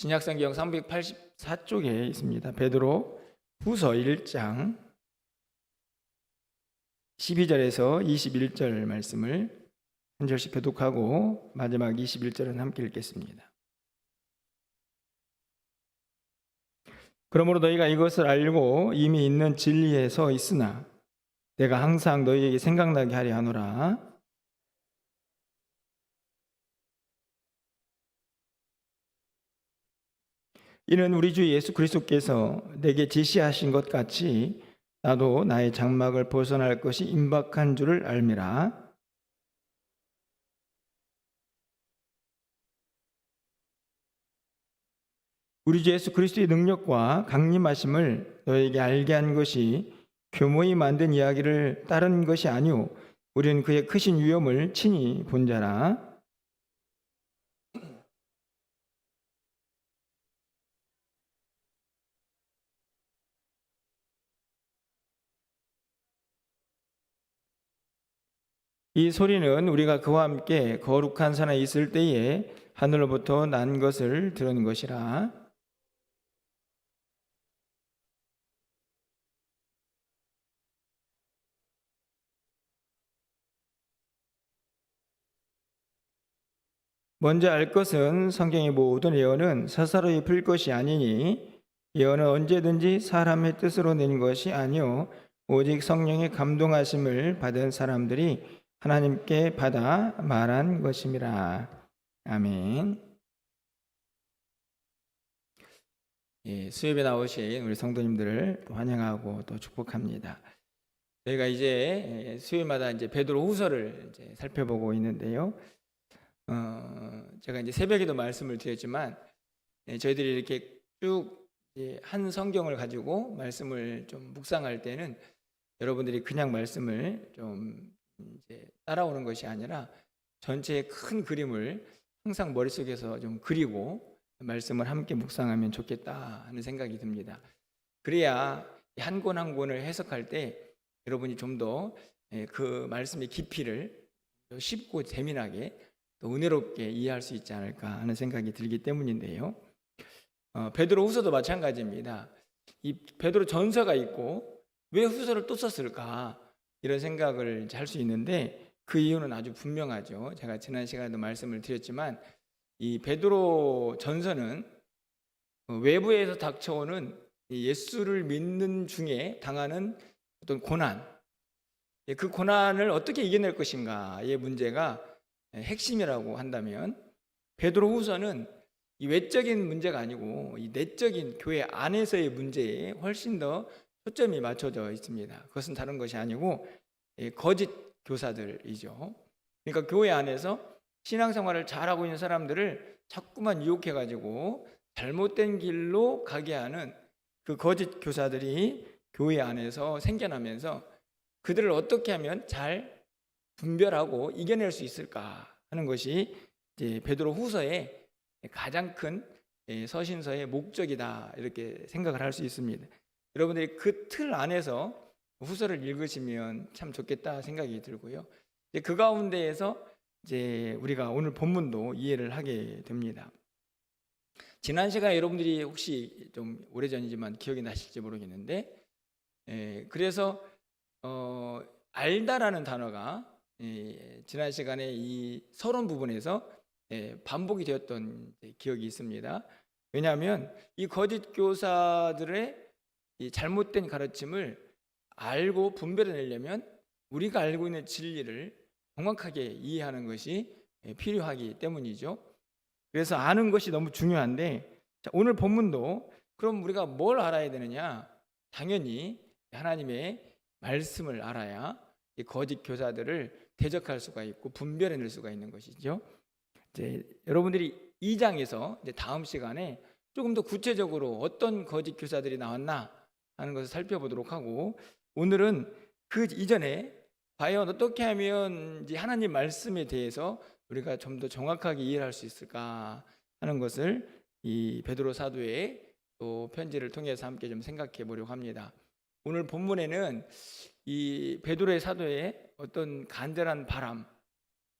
신약성경 384쪽에 있습니다. 베드로 후서 1장 12절에서 21절 말씀을 한 절씩 교독하고 마지막 21절은 함께 읽겠습니다. 그러므로 너희가 이것을 알고 이미 있는 진리에 서 있으나 내가 항상 너희에게 생각나게 하려 하노라. 이는 우리 주 예수 그리스도께서 내게 지시하신 것 같이 나도 나의 장막을 벗어날 것이 임박한 줄을 알미라. 우리 주 예수 그리스도의 능력과 강림하심을 너에게 알게 한 것이 교모히 만든 이야기를 따른 것이 아니오 우리는 그의 크신 위엄을 친히 본 자라. 이 소리는 우리가 그와 함께 거룩한 산에 있을 때에 하늘로부터 난 것을 들은 것이라. 먼저 알 것은 성경의 모든 예언은 사사로이 풀 것이 아니니 예언은 언제든지 사람의 뜻으로 낸 것이 아니요 오직 성령의 감동하심을 받은 사람들이 하나님께 받아 말한 것임이라. 아멘. 수협에 나오신 우리 성도님들을 환영하고 또 축복합니다. 저희가 이제 수요일마다 이제 베드로 후서를 이제 살펴보고 있는데요. 제가 이제 새벽에도 말씀을 드렸지만 저희들이 이렇게 쭉 한 성경을 가지고 말씀을 좀 묵상할 때는 여러분들이 그냥 말씀을 좀 이제 따라오는 것이 아니라 전체의 큰 그림을 항상 머릿속에서 좀 그리고 말씀을 함께 묵상하면 좋겠다 하는 생각이 듭니다. 그래야 한 권 한 권을 해석할 때 여러분이 좀 더 그 말씀의 깊이를 쉽고 재미나게 또 은혜롭게 이해할 수 있지 않을까 하는 생각이 들기 때문인데요. 베드로 후서도 마찬가지입니다. 이 베드로 전서가 있고 왜 후서를 또 썼을까 이런 생각을 할 수 있는데 그 이유는 아주 분명하죠. 제가 지난 시간에도 말씀을 드렸지만 이 베드로 전서는 외부에서 닥쳐오는 예수를 믿는 중에 당하는 어떤 고난, 그 고난을 어떻게 이겨낼 것인가의 문제가 핵심이라고 한다면 베드로 후서는 이 외적인 문제가 아니고 이 내적인 교회 안에서의 문제에 훨씬 더 초점이 맞춰져 있습니다. 그것은 다른 것이 아니고 거짓 교사들이죠. 그러니까 교회 안에서 신앙생활을 잘하고 있는 사람들을 자꾸만 유혹해가지고 잘못된 길로 가게 하는 그 거짓 교사들이 교회 안에서 생겨나면서 그들을 어떻게 하면 잘 분별하고 이겨낼 수 있을까 하는 것이 이제 베드로 후서의 가장 큰 서신서의 목적이다 이렇게 생각을 할 수 있습니다. 여러분들이 그 틀 안에서 후서를 읽으시면 참 좋겠다 생각이 들고요. 그 가운데에서 이제 우리가 오늘 본문도 이해를 하게 됩니다. 지난 시간에 여러분들이 혹시 좀 오래전이지만 기억이 나실지 모르겠는데 그래서 알다라는 단어가 지난 시간에 이 서론 부분에서 반복이 되었던 기억이 있습니다. 왜냐하면 이 거짓 교사들의 이 잘못된 가르침을 알고 분별해내려면 우리가 알고 있는 진리를 정확하게 이해하는 것이 필요하기 때문이죠. 그래서 아는 것이 너무 중요한데 오늘 본문도 그럼 우리가 뭘 알아야 되느냐? 당연히 하나님의 말씀을 알아야 이 거짓 교사들을 대적할 수가 있고 분별해낼 수가 있는 것이죠. 이제 여러분들이 2장에서 이제 다음 시간에 조금 더 구체적으로 어떤 거짓 교사들이 나왔나 하는 것을 살펴보도록 하고 오늘은 그 이전에 과연 어떻게 하면 이제 하나님 말씀에 대해서 우리가 좀 더 정확하게 이해할 수 있을까 하는 것을 이 베드로 사도의 또 편지를 통해서 함께 좀 생각해 보려고 합니다. 오늘 본문에는 이 베드로의 사도의 어떤 간절한 바람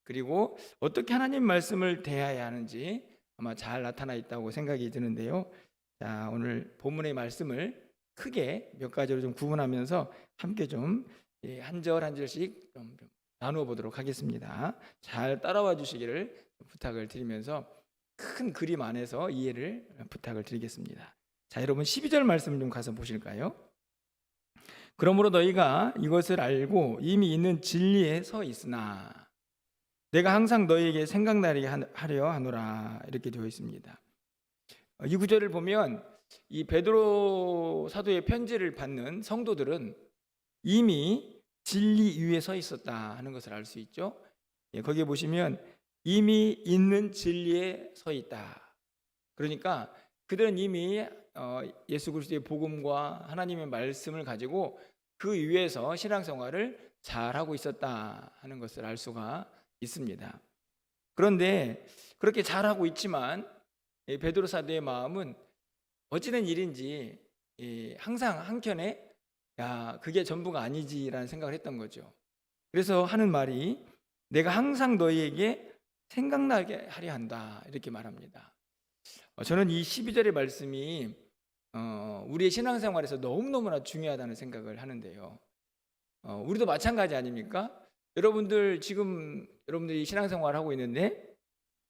그리고 어떻게 하나님 말씀을 대해야 하는지 아마 잘 나타나 있다고 생각이 드는데요. 자, 오늘 본문의 말씀을 크게 몇 가지로 좀 구분하면서 함께 좀 한 절 한 절씩 좀 나누어 보도록 하겠습니다. 잘 따라와 주시기를 부탁을 드리면서 큰 그림 안에서 이해를 부탁을 드리겠습니다. 자, 여러분 12절 말씀 좀 가서 보실까요? 그러므로 너희가 이것을 알고 이미 있는 진리에 서 있으나 내가 항상 너희에게 생각나게 하려 하노라, 이렇게 되어 있습니다. 이 구절을 보면 이 베드로 사도의 편지를 받는 성도들은 이미 진리 위에 서 있었다 하는 것을 알 수 있죠. 거기에 보시면 이미 있는 진리에 서 있다. 그러니까 그들은 이미 예수 그리스도의 복음과 하나님의 말씀을 가지고 그 위에서 신앙생활을 잘하고 있었다 하는 것을 알 수가 있습니다. 그런데 그렇게 잘하고 있지만 베드로 사도의 마음은 어찌된 일인지 항상 한켠에 야, 그게 전부가 아니지라는 생각을 했던 거죠. 그래서 하는 말이 내가 항상 너희에게 생각나게 하려 한다, 이렇게 말합니다. 저는 이 12절의 말씀이 우리의 신앙생활에서 너무너무나 중요하다는 생각을 하는데요. 우리도 마찬가지 아닙니까? 여러분들 지금 여러분들이 신앙생활을 하고 있는데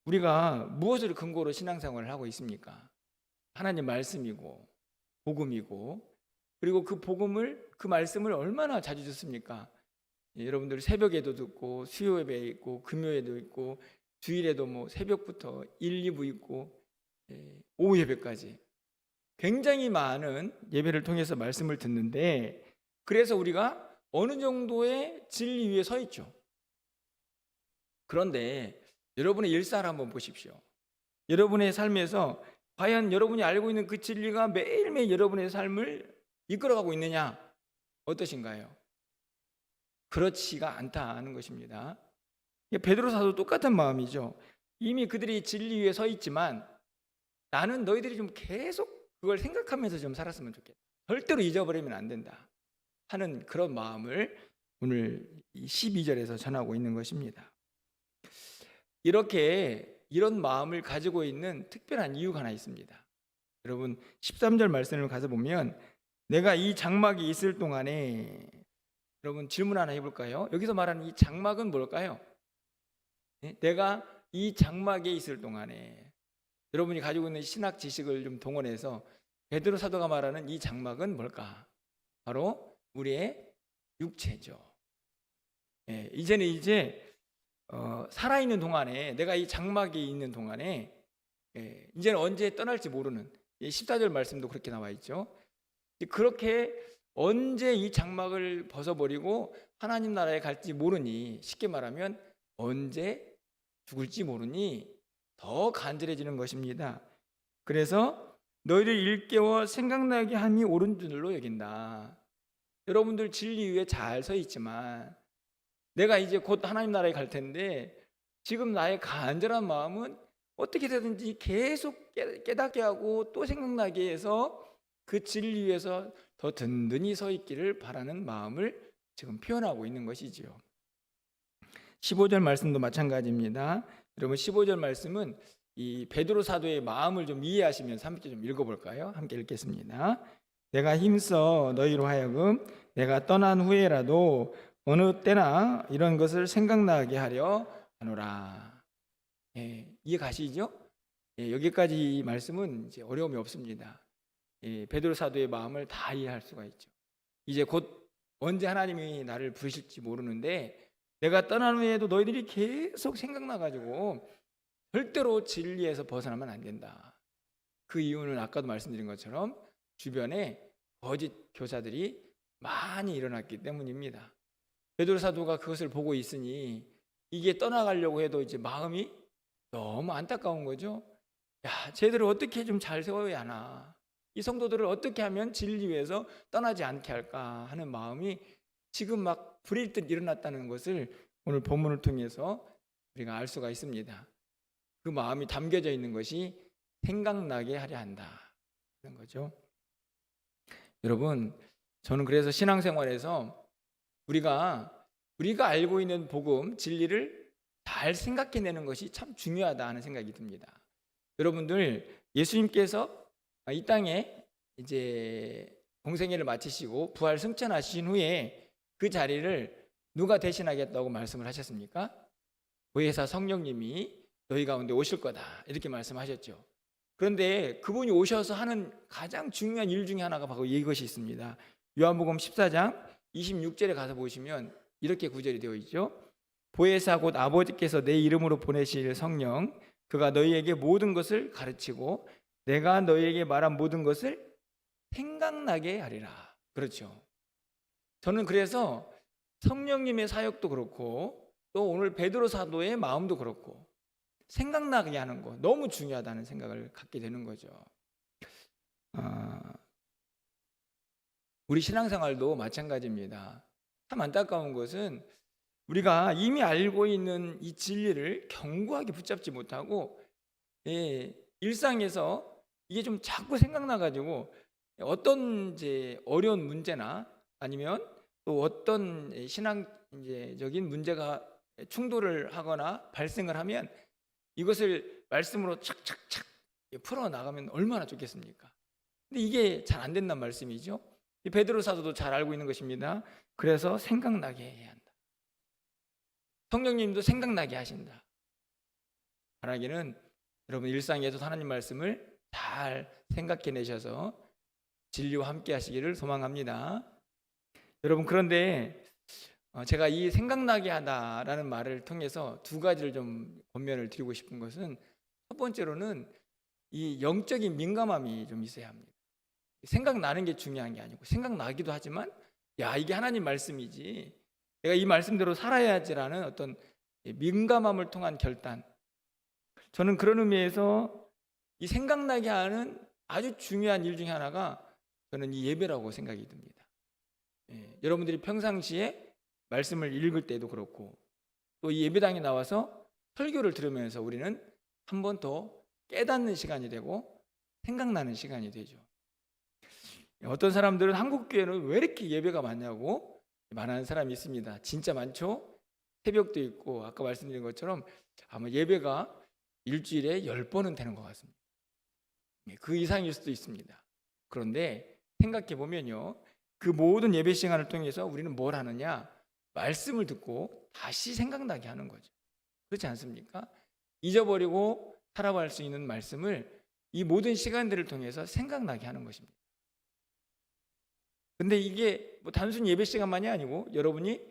우리가 무엇을 근거로 신앙생활을 하고 있습니까? 하나님 말씀이고 복음이고, 그리고 그 복음을, 그 말씀을 얼마나 자주 듣습니까? 여러분들 새벽에도 듣고 수요 예배에 있고 금요에도 있고 주일에도 뭐 새벽부터 1, 2부 있고 오후 예배까지 굉장히 많은 예배를 통해서 말씀을 듣는데, 그래서 우리가 어느 정도의 진리 위에 서 있죠. 그런데 여러분의 일상을 한번 보십시오. 여러분의 삶에서 과연 여러분이 알고 있는 그 진리가 매일매일 여러분의 삶을 이끌어가고 있느냐? 어떠신가요? 그렇지가 않다는 것입니다. 베드로 사도 똑같은 마음이죠. 이미 그들이 진리 위에 서 있지만 나는 너희들이 좀 계속 그걸 생각하면서 좀 살았으면 좋겠다. 절대로 잊어버리면 안 된다 하는 그런 마음을 오늘 12절에서 전하고 있는 것입니다. 이런 마음을 가지고 있는 특별한 이유가 하나 있습니다. 여러분 13절 말씀을 가서 보면 내가 이 장막이 있을 동안에, 여러분 질문 하나 해볼까요? 여기서 말하는 이 장막은 뭘까요? 내가 이 장막에 있을 동안에, 여러분이 가지고 있는 신학 지식을 좀 동원해서 베드로 사도가 말하는 이 장막은 뭘까? 바로 우리의 육체죠. 이제는 살아있는 동안에, 내가 이 장막에 있는 동안에 이제는 언제 떠날지 모르는, 14절 말씀도 그렇게 나와 있죠. 그렇게 언제 이 장막을 벗어버리고 하나님 나라에 갈지 모르니, 쉽게 말하면 언제 죽을지 모르니 더 간절해지는 것입니다. 그래서 너희를 일깨워 생각나게 함이 옳은 줄로 여긴다. 여러분들 진리 위에 잘 서 있지만 내가 이제 곧 하나님 나라에 갈 텐데 지금 나의 간절한 마음은 어떻게 되든지 계속 깨닫게 하고 또 생각나게 해서 그 진리 위에서 더 든든히 서 있기를 바라는 마음을 지금 표현하고 있는 것이지요. 15절 말씀도 마찬가지입니다. 여러분 15절 말씀은 이 베드로 사도의 마음을 좀 이해하시면서 함께 좀 읽어볼까요? 함께 읽겠습니다. 내가 힘써 너희로 하여금 내가 떠난 후에라도 어느 때나 이런 것을 생각나게 하려 하노라. 이해 가시죠? 여기까지 이 말씀은 이제 어려움이 없습니다. 베드로 사도의 마음을 다 이해할 수가 있죠. 이제 곧 언제 하나님이 나를 부르실지 모르는데 내가 떠난 후에도 너희들이 계속 생각나가지고 절대로 진리에서 벗어나면 안 된다. 그 이유는 아까도 말씀드린 것처럼 주변에 거짓 교사들이 많이 일어났기 때문입니다. 베드로 사도가 그것을 보고 있으니 이게 떠나가려고 해도 이제 마음이 너무 안타까운 거죠. 야, 쟤들을 어떻게 좀 잘 세워야 하나, 이 성도들을 어떻게 하면 진리 위에서 떠나지 않게 할까 하는 마음이 지금 막 불일 듯 일어났다는 것을 오늘 본문을 통해서 우리가 알 수가 있습니다. 그 마음이 담겨져 있는 것이 생각나게 하려 한다는 거죠. 여러분, 저는 그래서 신앙생활에서 우리가 알고 있는 복음, 진리를 잘 생각해내는 것이 참 중요하다 하는 생각이 듭니다. 여러분들 예수님께서 이 땅에 이제 공생애를 마치시고 부활 승천하신 후에 그 자리를 누가 대신하겠다고 말씀을 하셨습니까? 보혜사 성령님이 너희 가운데 오실 거다 이렇게 말씀하셨죠. 그런데 그분이 오셔서 하는 가장 중요한 일 중에 하나가 바로 이것이 있습니다. 요한복음 14장 26절에 가서 보시면 이렇게 구절이 되어 있죠. 보혜사 곧 아버지께서 내 이름으로 보내실 성령 그가 너희에게 모든 것을 가르치고 내가 너희에게 말한 모든 것을 생각나게 하리라. 그렇죠. 저는 그래서 성령님의 사역도 그렇고 또 오늘 베드로 사도의 마음도 그렇고 생각나게 하는 거 너무 중요하다는 생각을 갖게 되는 거죠. 우리 신앙생활도 마찬가지입니다. 참 안타까운 것은 우리가 이미 알고 있는 이 진리를 견고하게 붙잡지 못하고 일상에서 이게 좀 자꾸 생각나가지고 어떤 이제 어려운 문제나 아니면 또 어떤 신앙적인 문제가 충돌을 하거나 발생을 하면 이것을 말씀으로 착착착 풀어나가면 얼마나 좋겠습니까? 근데 이게 잘 안 된다는 말씀이죠. 베드로 사도도 잘 알고 있는 것입니다. 그래서 생각나게 해야 한다. 성령님도 생각나게 하신다. 바라기는 여러분 일상에서 하나님 말씀을 잘 생각해내셔서 진리와 함께 하시기를 소망합니다. 여러분 그런데 제가 이 생각나게 하다라는 말을 통해서 두 가지를 좀 권면을 드리고 싶은 것은 첫 번째로는 이 영적인 민감함이 좀 있어야 합니다. 생각나는 게 중요한 게 아니고 생각나기도 하지만 야 이게 하나님 말씀이지 내가 이 말씀대로 살아야지라는 어떤 민감함을 통한 결단. 저는 그런 의미에서 이 생각나게 하는 아주 중요한 일 중에 하나가 저는 이 예배라고 생각이 듭니다. 여러분들이 평상시에 말씀을 읽을 때도 그렇고 또 이 예배당에 나와서 설교를 들으면서 우리는 한 번 더 깨닫는 시간이 되고 생각나는 시간이 되죠. 어떤 사람들은 한국 교회는 왜 이렇게 예배가 많냐고 말하는 사람이 있습니다. 진짜 많죠? 새벽도 있고 아까 말씀드린 것처럼 아마 예배가 일주일에 10번은 되는 것 같습니다. 그 이상일 수도 있습니다. 그런데 생각해 보면요, 그 모든 예배 시간을 통해서 우리는 뭘 하느냐? 말씀을 듣고 다시 생각나게 하는 거죠. 그렇지 않습니까? 잊어버리고 살아갈 수 있는 말씀을 이 모든 시간들을 통해서 생각나게 하는 것입니다. 근데 이게 뭐 단순 예배 시간만이 아니고 여러분이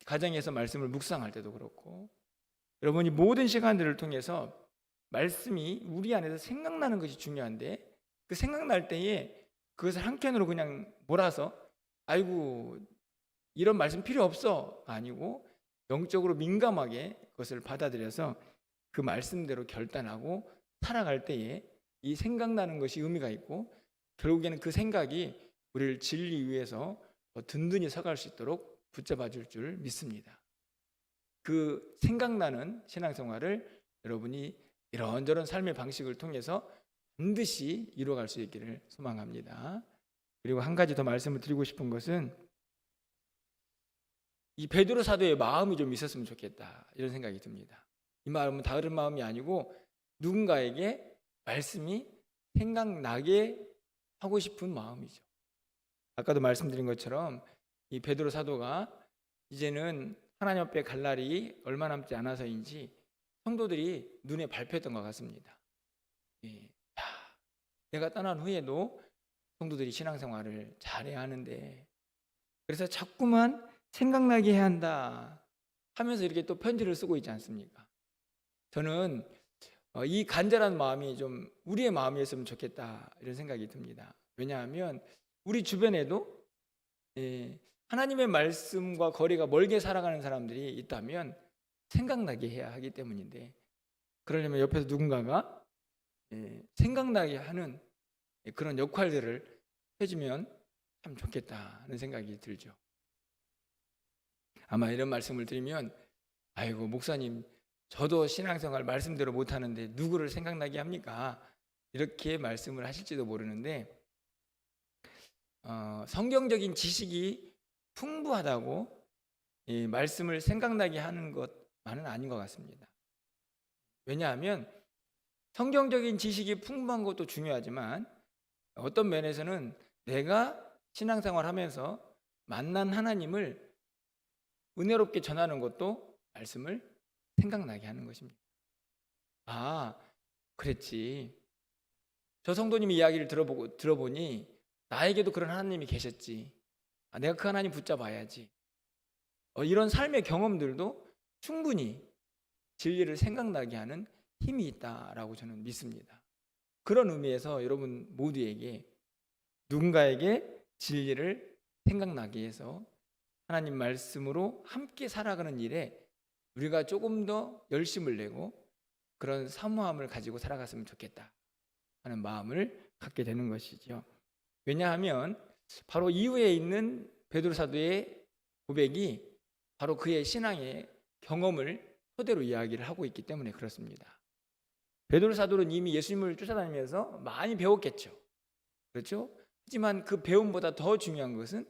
가정에서 말씀을 묵상할 때도 그렇고 여러분이 모든 시간들을 통해서 말씀이 우리 안에서 생각나는 것이 중요한데 그 생각날 때에 그것을 한켠으로 그냥 몰아서 아이고 이런 말씀 필요 없어 아니고 영적으로 민감하게 그것을 받아들여서 그 말씀대로 결단하고 살아갈 때에 이 생각나는 것이 의미가 있고 결국에는 그 생각이 우리를 진리 위에서 더 든든히 서갈 수 있도록 붙잡아 줄 줄 믿습니다. 그 생각나는 신앙생활을 여러분이 이런저런 삶의 방식을 통해서 반드시 이루어갈 수 있기를 소망합니다. 그리고 한 가지 더 말씀을 드리고 싶은 것은 이 베드로 사도의 마음이 좀 있었으면 좋겠다 이런 생각이 듭니다. 이 마음은 다른 마음이 아니고 누군가에게 말씀이 생각나게 하고 싶은 마음이죠. 아까도 말씀드린 것처럼 이 베드로 사도가 이제는 하나님 앞에 갈 날이 얼마 남지 않아서인지 성도들이 눈에 밟혔던 것 같습니다. 내가 떠난 후에도 성도들이 신앙생활을 잘해야 하는데 그래서 자꾸만 생각나게 해야 한다 하면서 이렇게 또 편지를 쓰고 있지 않습니까? 저는 이 간절한 마음이 좀 우리의 마음이었으면 좋겠다 이런 생각이 듭니다. 왜냐하면 우리 주변에도 하나님의 말씀과 거리가 멀게 살아가는 사람들이 있다면 생각나게 해야 하기 때문인데 그러려면 옆에서 누군가가 생각나게 하는 그런 역할들을 해주면 참 좋겠다는 생각이 들죠. 아마 이런 말씀을 드리면 아이고 목사님 저도 신앙생활 말씀대로 못하는데 누구를 생각나게 합니까? 이렇게 말씀을 하실지도 모르는데 성경적인 지식이 풍부하다고 이 말씀을 생각나게 하는 것만은 아닌 것 같습니다. 왜냐하면 성경적인 지식이 풍부한 것도 중요하지만 어떤 면에서는 내가 신앙생활하면서 만난 하나님을 은혜롭게 전하는 것도 말씀을 생각나게 하는 것입니다. 아, 그랬지. 저 성도님의 이야기를 들어보니 나에게도 그런 하나님이 계셨지. 내가 그 하나님 붙잡아야지. 이런 삶의 경험들도 충분히 진리를 생각나게 하는 힘이 있다라고 저는 믿습니다. 그런 의미에서 여러분 모두에게 누군가에게 진리를 생각나게 해서 하나님 말씀으로 함께 살아가는 일에 우리가 조금 더 열심을 내고 그런 사모함을 가지고 살아갔으면 좋겠다 하는 마음을 갖게 되는 것이죠. 왜냐하면 바로 이후에 있는 베드로 사도의 고백이 바로 그의 신앙의 경험을 토대로 이야기를 하고 있기 때문에 그렇습니다. 베드로 사도는 이미 예수님을 쫓아다니면서 많이 배웠겠죠. 그렇죠? 하지만 그 배움보다 더 중요한 것은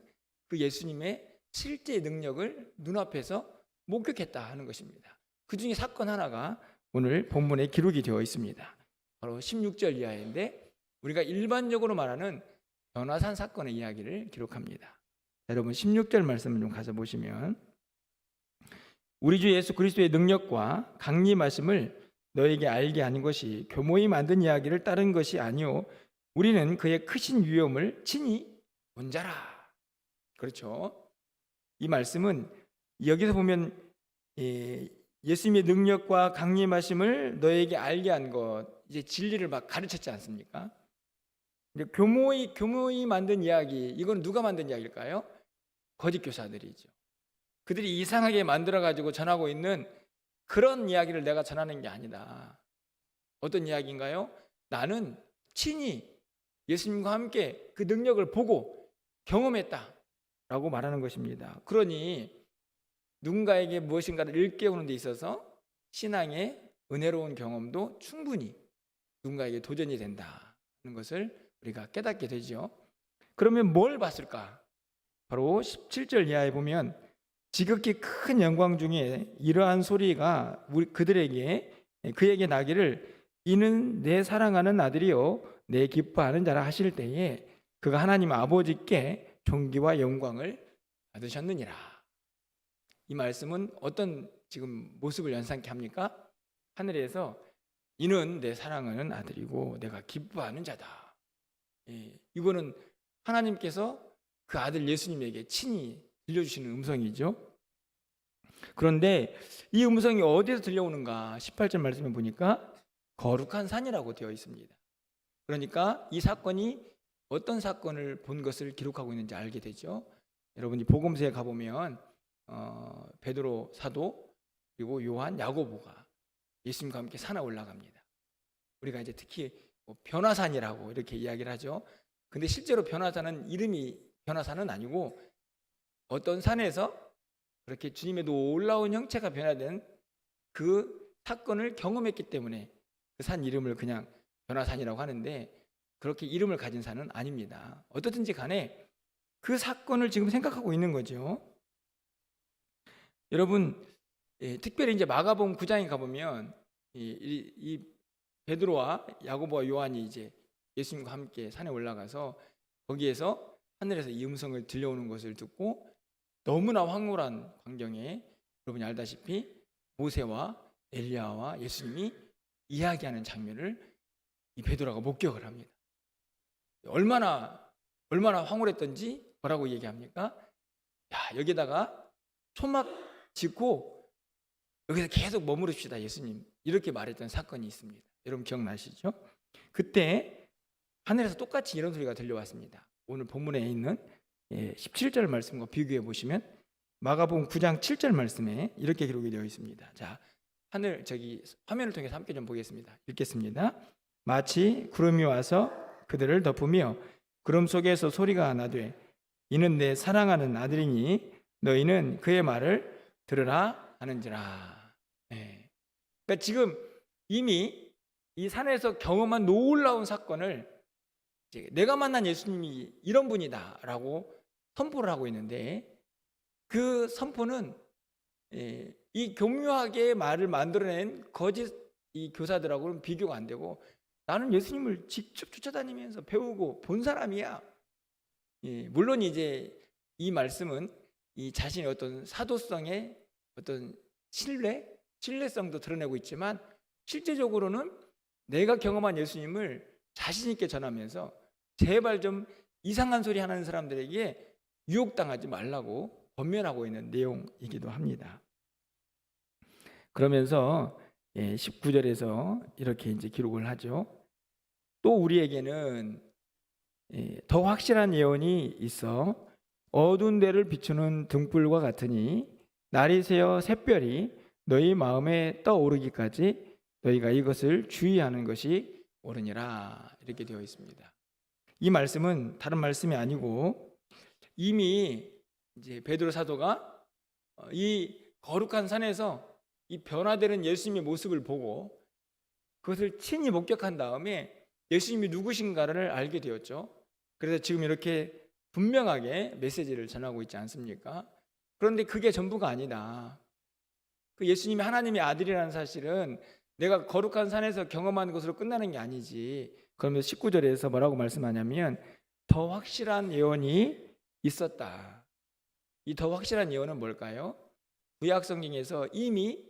그 예수님의 실제 능력을 눈앞에서 목격했다 하는 것입니다. 그 중에 사건 하나가 오늘 본문에 기록이 되어 있습니다. 바로 16절 이하인데 우리가 일반적으로 말하는 변화산 사건의 이야기를 기록합니다. 여러분 16절 말씀을 좀 가서 보시면 우리 주 예수 그리스도의 능력과 강림하심을 너에게 알게 하는 것이 교모이 만든 이야기를 따른 것이 아니요 우리는 그의 크신 위엄을 친히 본 자라. 그렇죠? 이 말씀은 여기서 보면 예수님의 능력과 강림하심을 너에게 알게 한 것, 이제 진리를 막 가르쳤지 않습니까? 교모이 만든 이야기, 이건 누가 만든 이야기일까요? 거짓 교사들이죠. 그들이 이상하게 만들어가지고 전하고 있는 그런 이야기를 내가 전하는 게 아니다. 어떤 이야기인가요? 나는 친히 예수님과 함께 그 능력을 보고 경험했다라고 말하는 것입니다. 그러니 누군가에게 무엇인가를 일깨우는 데 있어서 신앙의 은혜로운 경험도 충분히 누군가에게 도전이 된다는 것을 우리가 깨닫게 되죠. 그러면 뭘 봤을까? 바로 17절 이하에 보면 지극히 큰 영광 중에 이러한 소리가 그에게 나기를 이는 내 사랑하는 아들이요 내 기뻐하는 자라 하실 때에 그가 하나님 아버지께 존귀와 영광을 받으셨느니라. 이 말씀은 어떤 지금 모습을 연상케 합니까? 하늘에서 이는 내 사랑하는 아들이고 내가 기뻐하는 자다. 이거는 하나님께서 그 아들 예수님에게 친히 들려주시는 음성이죠. 그런데 이 음성이 어디서 들려오는가? 18절 말씀에 보니까 거룩한 산이라고 되어 있습니다. 그러니까 이 사건이 어떤 사건을 본 것을 기록하고 있는지 알게 되죠. 여러분이 복음서에 가보면 베드로 사도 그리고 요한, 야고보가 예수님과 함께 산에 올라갑니다. 우리가 이제 특히 변화산이라고 이렇게 이야기를 하죠. 근데 실제로 변화산은 이름이 변화산은 아니고 어떤 산에서 그렇게 주님의 놀라운 형체가 변화된 그 사건을 경험했기 때문에 그 산 이름을 그냥 변화산이라고 하는데 그렇게 이름을 가진 산은 아닙니다. 어떻든지 간에 그 사건을 지금 생각하고 있는 거죠. 여러분, 특별히 이제 마가복음 9장에 가보면 이 베드로와 야고보와 요한이 이제 예수님과 함께 산에 올라가서 거기에서 하늘에서 이 음성을 들려오는 것을 듣고 너무나 황홀한 광경에 여러분이 알다시피 모세와 엘리야와 예수님이 이야기하는 장면을 이 베드로가 목격을 합니다. 얼마나 황홀했던지 뭐라고 얘기합니까? 여기다가 초막 짓고 여기서 계속 머무릅시다 예수님, 이렇게 말했던 사건이 있습니다. 여러분 기억나시죠? 그때 하늘에서 똑같이 이런 소리가 들려왔습니다. 오늘 본문에 있는 17절 말씀과 비교해 보시면 마가복음 9장 7절 말씀에 이렇게 기록이 되어 있습니다. 자, 화면을 통해서 함께 좀 보겠습니다. 읽겠습니다. 마치 구름이 와서 그들을 덮으며 구름 속에서 소리가 나되 이는 내 사랑하는 아들이니 너희는 그의 말을 들으라 하는지라. 그러니까 지금 이미 이 산에서 경험한 놀라운 사건을 내가 만난 예수님이 이런 분이다라고 선포를 하고 있는데 그 선포는 이 교묘하게 말을 만들어낸 거짓 이 교사들하고는 비교가 안 되고 나는 예수님을 직접 쫓아다니면서 배우고 본 사람이야. 예, 물론 이제 이 말씀은 이 자신의 어떤 사도성의 어떤 신뢰성도 드러내고 있지만 실제적으로는 내가 경험한 예수님을 자신 있게 전하면서 제발 좀 이상한 소리 하는 사람들에게 유혹당하지 말라고 권면하고 있는 내용이기도 합니다. 그러면서 19절에서 이렇게 이제 기록을 하죠. 또 우리에게는 더 확실한 예언이 있어 어두운 데를 비추는 등불과 같으니 날이 새어 샛별이 너희 마음에 떠오르기까지 너희가 이것을 주의하는 것이 옳으니라. 이렇게 되어 있습니다. 이 말씀은 다른 말씀이 아니고 이미 이제 베드로 사도가 이 거룩한 산에서 이 변화되는 예수님의 모습을 보고 그것을 친히 목격한 다음에 예수님이 누구신가를 알게 되었죠. 그래서 지금 이렇게 분명하게 메시지를 전하고 있지 않습니까? 그런데 그게 전부가 아니다. 그 예수님이 하나님의 아들이라는 사실은 내가 거룩한 산에서 경험하는 것으로 끝나는 게 아니지. 그러면서 19절에서 뭐라고 말씀하냐면 더 확실한 예언이 있었다. 이 더 확실한 예언은 뭘까요? 구약 성경에서 이미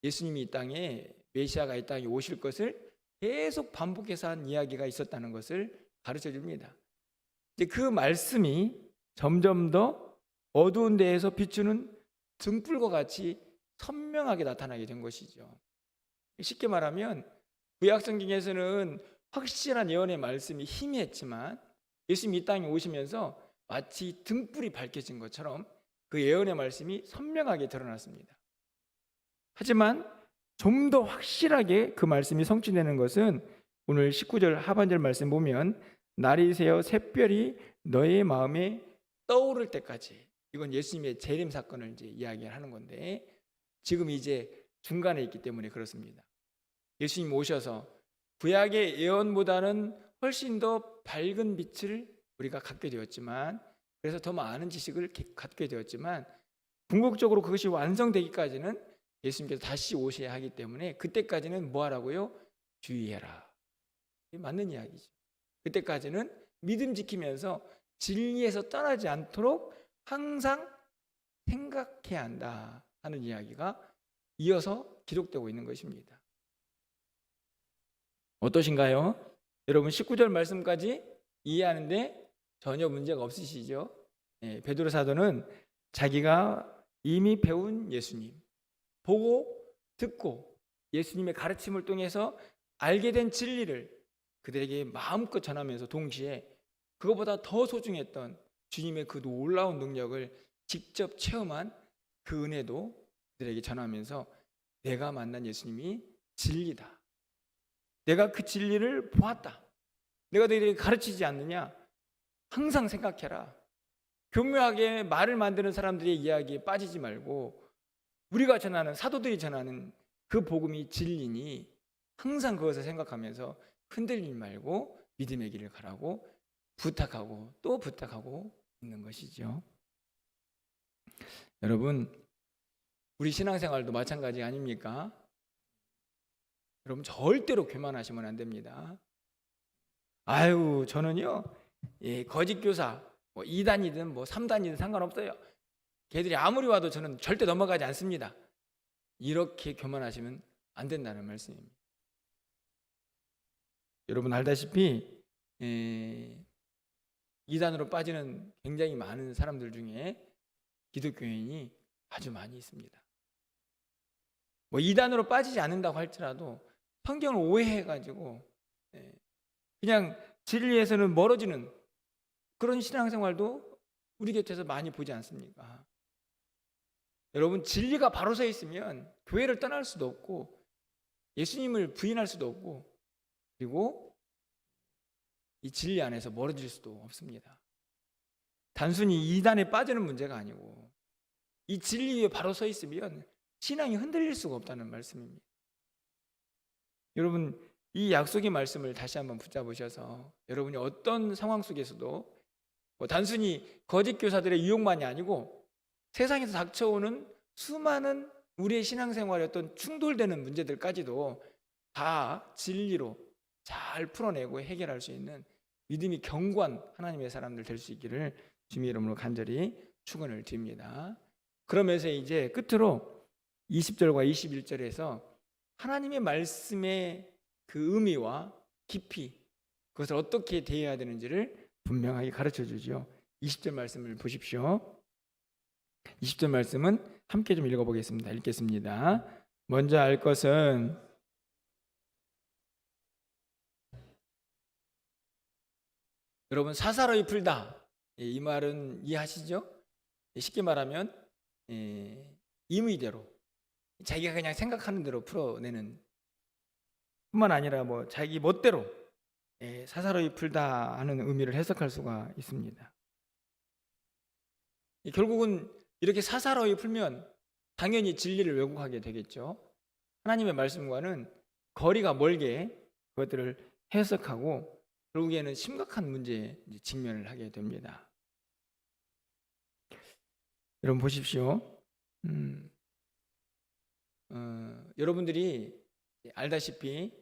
예수님이 이 땅에 메시아가 이 땅에 오실 것을 계속 반복해서 한 이야기가 있었다는 것을 가르쳐 줍니다. 이제 그 말씀이 점점 더 어두운 데에서 비추는 등불과 같이 선명하게 나타나게 된 것이죠. 쉽게 말하면 구약 성경에서는 확실한 예언의 말씀이 희미했지만 예수님이 이 땅에 오시면서 마치 등불이 밝혀진 것처럼 그 예언의 말씀이 선명하게 드러났습니다. 하지만 좀 더 확실하게 그 말씀이 성취되는 것은 오늘 19절 하반절 말씀 보면 날이 새어 샛별이 너의 마음에 떠오를 때까지, 이건 예수님의 재림 사건을 이제 이야기하는 건데 지금 이제 중간에 있기 때문에 그렇습니다. 예수님 오셔서 구약의 예언보다는 훨씬 더 밝은 빛을 우리가 갖게 되었지만, 그래서 더 많은 지식을 갖게 되었지만 궁극적으로 그것이 완성되기까지는 예수님께서 다시 오셔야 하기 때문에 그때까지는 뭐 하라고요? 주의해라. 이게 맞는 이야기죠. 그때까지는 믿음 지키면서 진리에서 떠나지 않도록 항상 생각해야 한다 하는 이야기가 이어서 기록되고 있는 것입니다. 어떠신가요? 여러분 19절 말씀까지 이해하는데 전혀 문제가 없으시죠? 베드로 사도는 자기가 이미 배운 예수님, 보고 듣고 예수님의 가르침을 통해서 알게 된 진리를 그들에게 마음껏 전하면서 동시에 그것보다 더 소중했던 주님의 그 놀라운 능력을 직접 체험한 그 은혜도 그들에게 전하면서 내가 만난 예수님이 진리다, 내가 그 진리를 보았다, 내가 너희에게 가르치지 않느냐, 항상 생각해라. 교묘하게 말을 만드는 사람들의 이야기에 빠지지 말고 우리가 전하는, 사도들이 전하는 그 복음이 진리니 항상 그것을 생각하면서 흔들리지 말고 믿음의 길을 가라고 부탁하고 또 부탁하고 있는 것이죠. 여러분, 우리 신앙생활도 마찬가지 아닙니까? 여러분 절대로 교만하시면 안 됩니다. 아유, 저는요 거짓 교사 뭐 2단이든 뭐 3단이든 상관없어요. 걔들이 아무리 와도 저는 절대 넘어가지 않습니다. 이렇게 교만하시면 안 된다는 말씀입니다. 여러분 알다시피 2단으로 빠지는 굉장히 많은 사람들 중에 기독교인이 아주 많이 있습니다. 뭐 2단으로 빠지지 않는다고 할지라도 성경을 오해해가지고 그냥 진리에서는 멀어지는 그런 신앙생활도 우리 곁에서 많이 보지 않습니까? 여러분, 진리가 바로 서 있으면 교회를 떠날 수도 없고 예수님을 부인할 수도 없고 그리고 이 진리 안에서 멀어질 수도 없습니다. 단순히 2단에 빠지는 문제가 아니고 이 진리 위에 바로 서 있으면 신앙이 흔들릴 수가 없다는 말씀입니다. 여러분, 이 약속의 말씀을 다시 한번 붙잡으셔서 여러분이 어떤 상황 속에서도 뭐 단순히 거짓 교사들의 유혹만이 아니고 세상에서 닥쳐오는 수많은 우리의 신앙생활의 어떤 충돌되는 문제들까지도 다 진리로 잘 풀어내고 해결할 수 있는 믿음이 견고한 하나님의 사람들 될 수 있기를 주님의 이름으로 간절히 축원을 드립니다. 그러면서 이제 끝으로 20절과 21절에서 하나님의 말씀의 그 의미와 깊이 그것을 어떻게 대해야 되는지를 분명하게 가르쳐 주죠. 20절 말씀을 보십시오. 20절 말씀은 함께 좀 읽어보겠습니다. 읽겠습니다. 먼저 알 것은 여러분 사사로이 풀다, 이 말은 이해하시죠? 쉽게 말하면 임의대로 자기가 그냥 생각하는 대로 풀어내는 뿐만 아니라 뭐 자기 멋대로 사사로이 풀다 하는 의미를 해석할 수가 있습니다. 결국은 이렇게 사사로이 풀면 당연히 진리를 왜곡하게 되겠죠. 하나님의 말씀과는 거리가 멀게 그것들을 해석하고 결국에는 심각한 문제에 직면을 하게 됩니다. 여러분 보십시오. 여러분들이 알다시피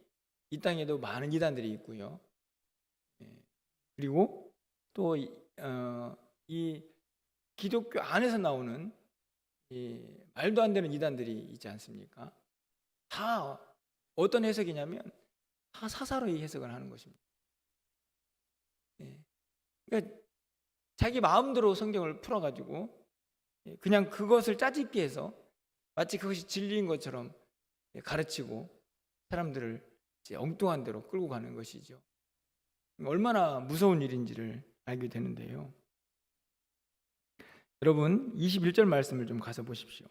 이 땅에도 많은 이단들이 있고요. 그리고 또 이 기독교 안에서 나오는 이 말도 안 되는 이단들이 있지 않습니까? 다 어떤 해석이냐면 다 사사로이 해석을 하는 것입니다. 그러니까 자기 마음대로 성경을 풀어가지고 그냥 그것을 짜집기 해서 마치 그것이 진리인 것처럼 가르치고 사람들을 이제 엉뚱한 대로 끌고 가는 것이죠. 얼마나 무서운 일인지를 알게 되는데요. 여러분 21절 말씀을 좀 가서 보십시오.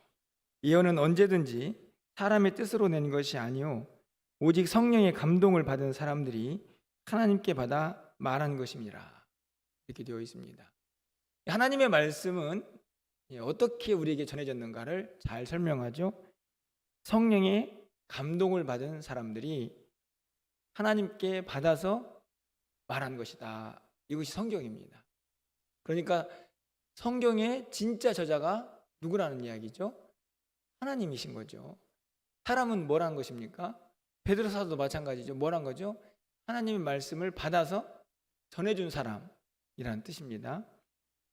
예언은 언제든지 사람의 뜻으로 낸 것이 아니요 오직 성령의 감동을 받은 사람들이 하나님께 받아 말한 것입니다. 이렇게 되어 있습니다. 하나님의 말씀은 어떻게 우리에게 전해졌는가를 잘 설명하죠. 성령의 감동을 받은 사람들이 하나님께 받아서 말한 것이다. 이것이 성경입니다. 그러니까 성경의 진짜 저자가 누구라는 이야기죠? 하나님이신 거죠. 사람은 뭘 한 것입니까? 베드로 사도도 마찬가지죠. 뭘 한 거죠? 하나님의 말씀을 받아서 전해준 사람이라는 뜻입니다.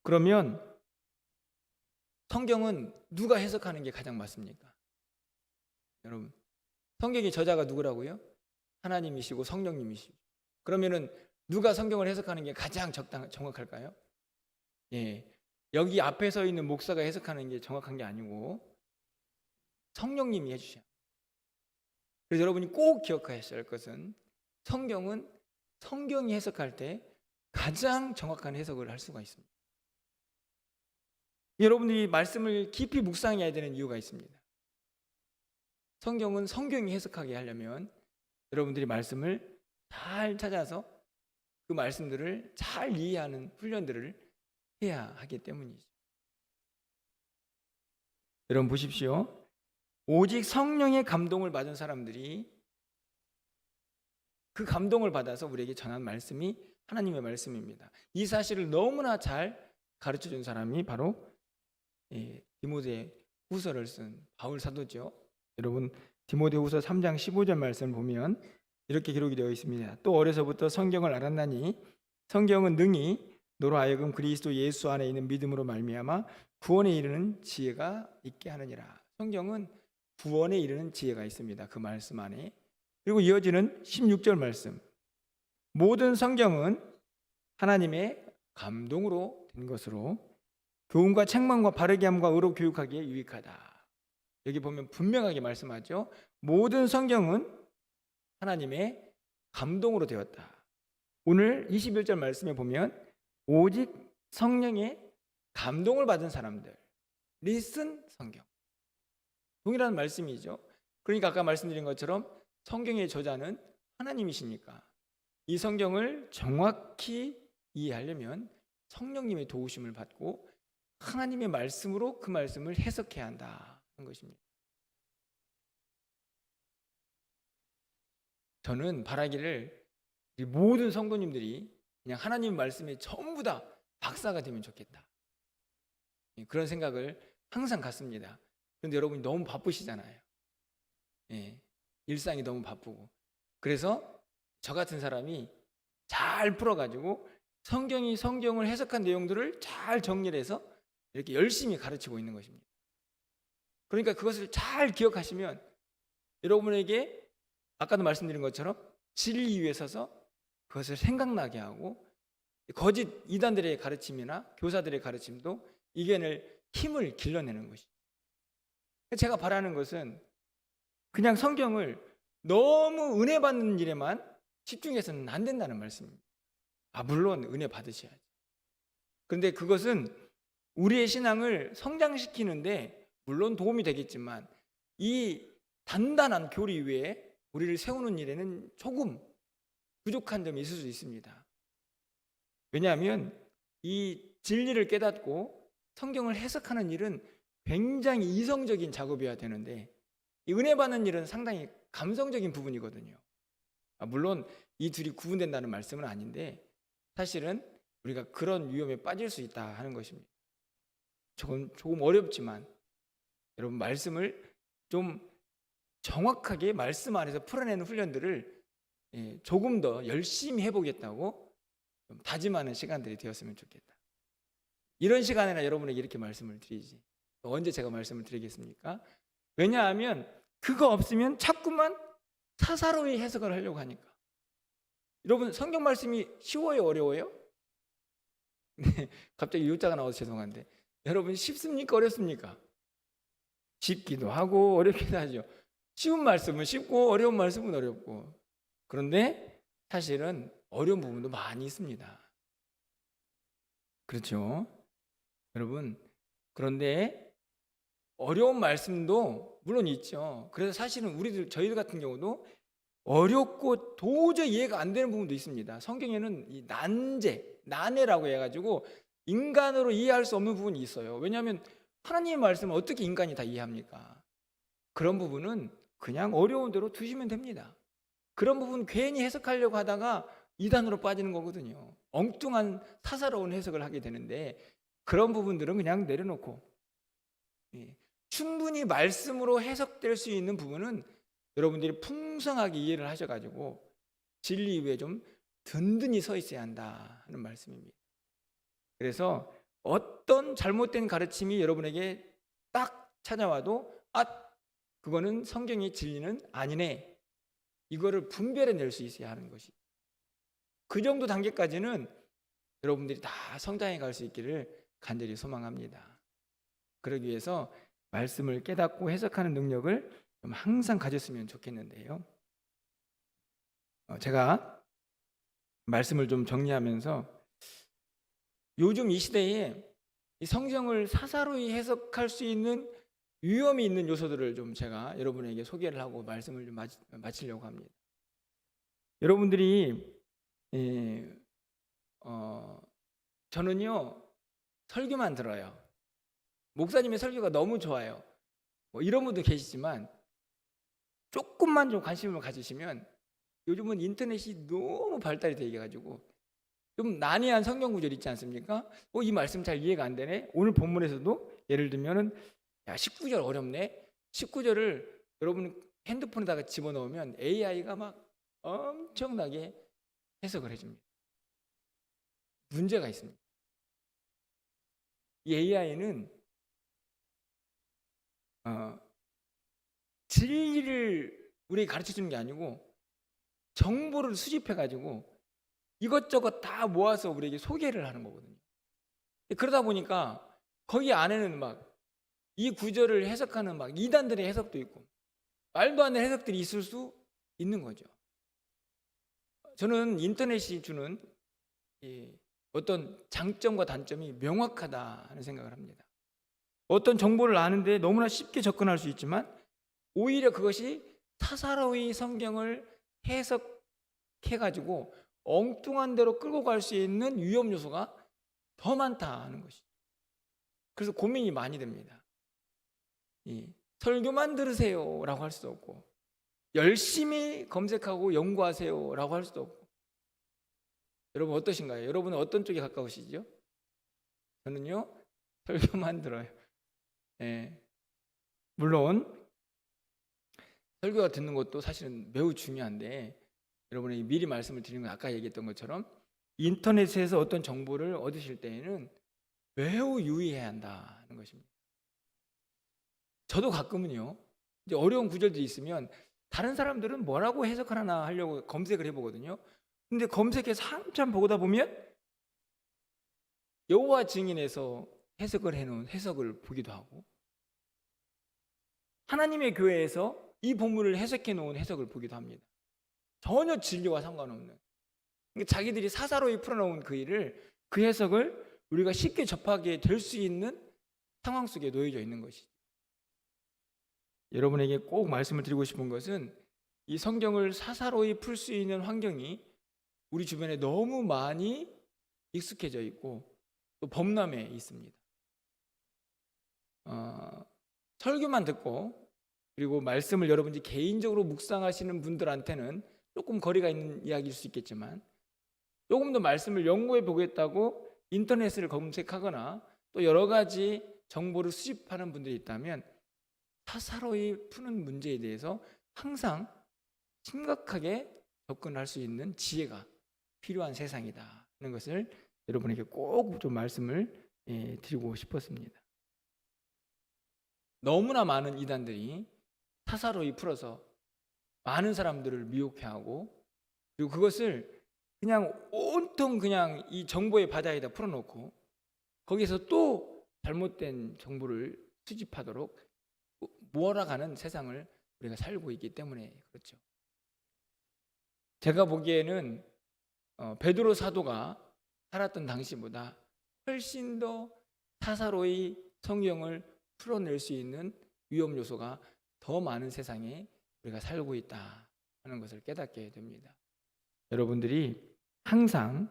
그러면 성경은 누가 해석하는 게 가장 맞습니까? 여러분, 성경의 저자가 누구라고요? 하나님이시고 성령님이시고. 그러면은 누가 성경을 해석하는 게 가장 정확할까요? 여기 앞에 서 있는 목사가 해석하는 게 정확한 게 아니고 성령님이 해주셔야 합니다. 그래서 여러분이 꼭 기억하셔야 할 것은 성경은 성경이 해석할 때 가장 정확한 해석을 할 수가 있습니다. 여러분들이 말씀을 깊이 묵상해야 되는 이유가 있습니다. 성경은 성경이 해석하게 하려면 여러분들이 말씀을 잘 찾아서 그 말씀들을 잘 이해하는 훈련들을 해야 하기 때문이죠. 여러분 보십시오. 오직 성령의 감동을 받은 사람들이 그 감동을 받아서 우리에게 전한 말씀이 하나님의 말씀입니다. 이 사실을 너무나 잘 가르쳐준 사람이 바로 디모데 후서를 쓴 바울 사도죠. 여러분 디모데 후서 3장 15절 말씀을 보면 이렇게 기록이 되어 있습니다. 또 어려서부터 성경을 알았나니 성경은 능히 너로 하여금 그리스도 예수 안에 있는 믿음으로 말미암아 구원에 이르는 지혜가 있게 하느니라. 성경은 구원에 이르는 지혜가 있습니다. 그 말씀 안에. 그리고 이어지는 16절 말씀. 모든 성경은 하나님의 감동으로 된 것으로 교훈과 책망과 바르게 함과 의로 교육하기에 유익하다. 여기 보면 분명하게 말씀하죠. 모든 성경은 하나님의 감동으로 되었다. 오늘 21절 말씀에 보면 오직 성령의 감동을 받은 사람들이 쓴 성경. 동일한 말씀이죠. 그러니까 아까 말씀드린 것처럼 성경의 저자는 하나님이시니까 이 성경을 정확히 이해하려면 성령님의 도우심을 받고 하나님의 말씀으로 그 말씀을 해석해야 한다는 것입니다. 저는 바라기를 모든 성도님들이 그냥 하나님 말씀에 전부 다 박사가 되면 좋겠다. 그런 생각을 항상 갖습니다. 그런데 여러분이 너무 바쁘시잖아요. 일상이 너무 바쁘고 그래서 저 같은 사람이 잘 풀어가지고 성경을 해석한 내용들을 잘 정리해서 이렇게 열심히 가르치고 있는 것입니다. 그러니까 그것을 잘 기억하시면 여러분에게 아까도 말씀드린 것처럼 진리 위에 서서 그것을 생각나게 하고 거짓 이단들의 가르침이나 교사들의 가르침도 이겨낼 힘을 길러내는 것이죠. 제가 바라는 것은 그냥 성경을 너무 은혜 받는 일에만 집중해서는 안 된다는 말씀입니다. 물론 은혜 받으셔야죠. 그런데 그것은 우리의 신앙을 성장시키는데 물론 도움이 되겠지만 이 단단한 교리 위에 우리를 세우는 일에는 조금 부족한 점이 있을 수 있습니다. 왜냐하면 이 진리를 깨닫고 성경을 해석하는 일은 굉장히 이성적인 작업이어야 되는데 이 은혜 받는 일은 상당히 감성적인 부분이거든요. 물론 이 둘이 구분된다는 말씀은 아닌데 사실은 우리가 그런 위험에 빠질 수 있다 하는 것입니다. 조금 어렵지만 여러분 말씀을 좀 정확하게 말씀 안에서 풀어내는 훈련들을 조금 더 열심히 해보겠다고 좀 다짐하는 시간들이 되었으면 좋겠다. 이런 시간에나 여러분에게 이렇게 말씀을 드리지 언제 제가 말씀을 드리겠습니까? 왜냐하면 그거 없으면 자꾸만 사사로이 해석을 하려고 하니까. 여러분 성경 말씀이 쉬워요 어려워요? 네, 갑자기 요자가 나와서 죄송한데 여러분 쉽습니까 어렵습니까? 쉽기도 하고 어렵기도 하죠. 쉬운 말씀은 쉽고 어려운 말씀은 어렵고. 그런데 사실은 어려운 부분도 많이 있습니다. 그렇죠? 여러분 그런데 어려운 말씀도 물론 있죠. 그래서 사실은 저희들 같은 경우도 어렵고 도저히 이해가 안 되는 부분도 있습니다. 성경에는 이 난해라고 해가지고 인간으로 이해할 수 없는 부분이 있어요. 왜냐하면 하나님의 말씀을 어떻게 인간이 다 이해합니까? 그런 부분은 그냥 어려운 대로 두시면 됩니다. 그런 부분 괜히 해석하려고 하다가 이단으로 빠지는 거거든요. 엉뚱한 사사로운 해석을 하게 되는데 그런 부분들은 그냥 내려놓고 충분히 말씀으로 해석될 수 있는 부분은 여러분들이 풍성하게 이해를 하셔가지고 진리 위에 좀 든든히 서 있어야 한다 하는 말씀입니다. 그래서 어떤 잘못된 가르침이 여러분에게 딱 찾아와도 그거는 성경의 진리는 아니네, 이거를 분별해낼 수 있어야 하는 것이, 그 정도 단계까지는 여러분들이 다 성장해 갈 수 있기를 간절히 소망합니다. 그러기 위해서 말씀을 깨닫고 해석하는 능력을 좀 항상 가졌으면 좋겠는데요. 제가 말씀을 좀 정리하면서 요즘 이 시대에 이 성경을 사사로이 해석할 수 있는 위험이 있는 요소들을 좀 제가 여러분에게 소개를 하고 말씀을 좀 마치려고 합니다. 여러분들이 저는요 설교만 들어요. 목사님의 설교가 너무 좋아요. 이런 분도 계시지만 조금만 좀 관심을 가지시면 요즘은 인터넷이 너무 발달이 되어 가지고 좀 난해한 성경 구절 있지 않습니까? 이 말씀 잘 이해가 안 되네. 오늘 본문에서도 예를 들면은 19절 어렵네. 19절을 여러분 핸드폰에다가 집어넣으면 AI가 막 엄청나게 해석을 해줍니다. 문제가 있습니다. 이 AI는 진리를 우리에게 가르쳐주는 게 아니고 정보를 수집해가지고 이것저것 다 모아서 우리에게 소개를 하는 거거든요. 그러다 보니까 거기 안에는 막 이 구절을 해석하는 막 이단들의 해석도 있고 말도 안 되는 해석들이 있을 수 있는 거죠. 저는 인터넷이 주는 어떤 장점과 단점이 명확하다 하는 생각을 합니다. 어떤 정보를 아는데 너무나 쉽게 접근할 수 있지만 오히려 그것이 사사로이 성경을 해석해가지고 엉뚱한 대로 끌고 갈 수 있는 위험 요소가 더 많다 하는 것이죠. 그래서 고민이 많이 됩니다. 설교만 들으세요 라고 할 수도 없고 열심히 검색하고 연구하세요 라고 할 수도 없고. 여러분 어떠신가요? 여러분은 어떤 쪽에 가까우시죠? 저는요 설교만 들어요. 물론 설교가 듣는 것도 사실은 매우 중요한데 여러분에게 미리 말씀을 드리는 건 아까 얘기했던 것처럼 인터넷에서 어떤 정보를 얻으실 때에는 매우 유의해야 한다는 것입니다. 저도 가끔은요, 이제 어려운 구절들이 있으면 다른 사람들은 뭐라고 해석하나 하려고 검색을 해보거든요. 근데 검색해서 한참 보다 보면 여호와 증인에서 해석을 해놓은 해석을 보기도 하고, 하나님의 교회에서 이 본문을 해석해 놓은 해석을 보기도 합니다. 전혀 진리와 상관없는, 그러니까 자기들이 사사로이 풀어놓은 그 일을, 그 해석을 우리가 쉽게 접하게 될 수 있는 상황 속에 놓여져 있는 것이죠. 여러분에게 꼭 말씀을 드리고 싶은 것은 이 성경을 사사로이 풀 수 있는 환경이 우리 주변에 너무 많이 익숙해져 있고 또 범람해 있습니다. 설교만 듣고 그리고 말씀을 여러분이 개인적으로 묵상하시는 분들한테는 조금 거리가 있는 이야기일 수 있겠지만, 조금 더 말씀을 연구해 보겠다고 인터넷을 검색하거나 또 여러 가지 정보를 수집하는 분들이 있다면 사사로이 푸는 문제에 대해서 항상 심각하게 접근할 수 있는 지혜가 필요한 세상이다 하는 것을 여러분에게 꼭 좀 말씀을 드리고 싶었습니다. 너무나 많은 이단들이 사사로이 풀어서 많은 사람들을 미혹해하고, 그리고 그것을 그냥 온통 그냥 이 정보의 바다에다 풀어놓고 거기서 또 잘못된 정보를 수집하도록 몰아가는 세상을 우리가 살고 있기 때문에 그렇죠. 제가 보기에는 베드로 사도가 살았던 당시보다 훨씬 더 사사로이 성경을 풀어낼 수 있는 위험 요소가 더 많은 세상에 우리가 살고 있다 하는 것을 깨닫게 됩니다. 여러분들이 항상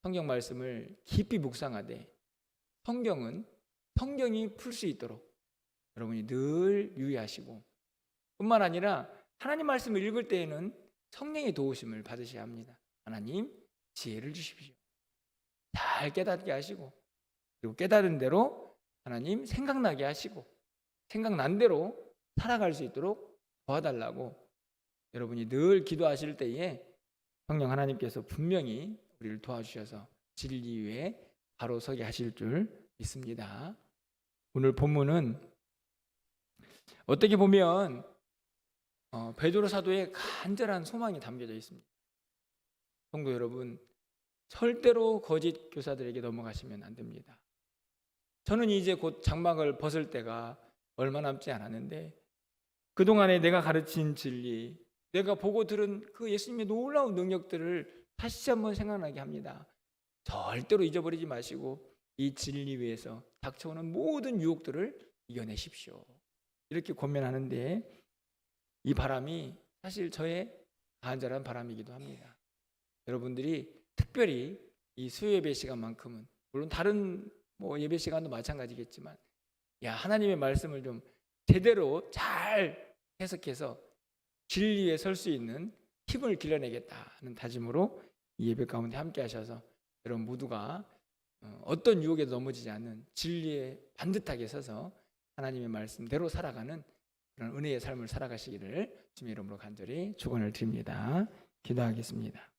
성경 말씀을 깊이 묵상하되 성경이 풀 수 있도록 여러분이 늘 유의하시고, 뿐만 아니라 하나님 말씀을 읽을 때에는 성령의 도우심을 받으셔야 합니다. 하나님 지혜를 주십시오. 잘 깨닫게 하시고, 그리고 깨달은 대로 하나님 생각나게 하시고, 생각난 대로 살아갈 수 있도록 도와달라고 여러분이 늘 기도하실 때에 성령 하나님께서 분명히 우리를 도와주셔서 진리 위에 바로 서게 하실 줄 믿습니다. 오늘 본문은 어떻게 보면 베드로 사도의 간절한 소망이 담겨져 있습니다. 성도 여러분, 절대로 거짓 교사들에게 넘어가시면 안 됩니다. 저는 이제 곧 장막을 벗을 때가 얼마 남지 않았는데, 그동안에 내가 가르친 진리, 내가 보고 들은 그 예수님의 놀라운 능력들을 다시 한번 생각나게 합니다. 절대로 잊어버리지 마시고 이 진리 위에서 닥쳐오는 모든 유혹들을 이겨내십시오. 이렇게 권면하는데, 이 바람이 사실 저의 간절한 바람이기도 합니다. 여러분들이 특별히 이 수요 예배 시간만큼은, 물론 다른 예배 시간도 마찬가지겠지만, 하나님의 말씀을 좀 제대로 잘 해석해서 진리에 설 수 있는 힘을 길러내겠다 하는 다짐으로 이 예배 가운데 함께 하셔서 여러분 모두가 어떤 유혹에도 넘어지지 않는 진리에 반듯하게 서서 하나님의 말씀대로 살아가는 그런 은혜의 삶을 살아가시기를 주님의 이름으로 간절히 축원을 드립니다. 기도하겠습니다.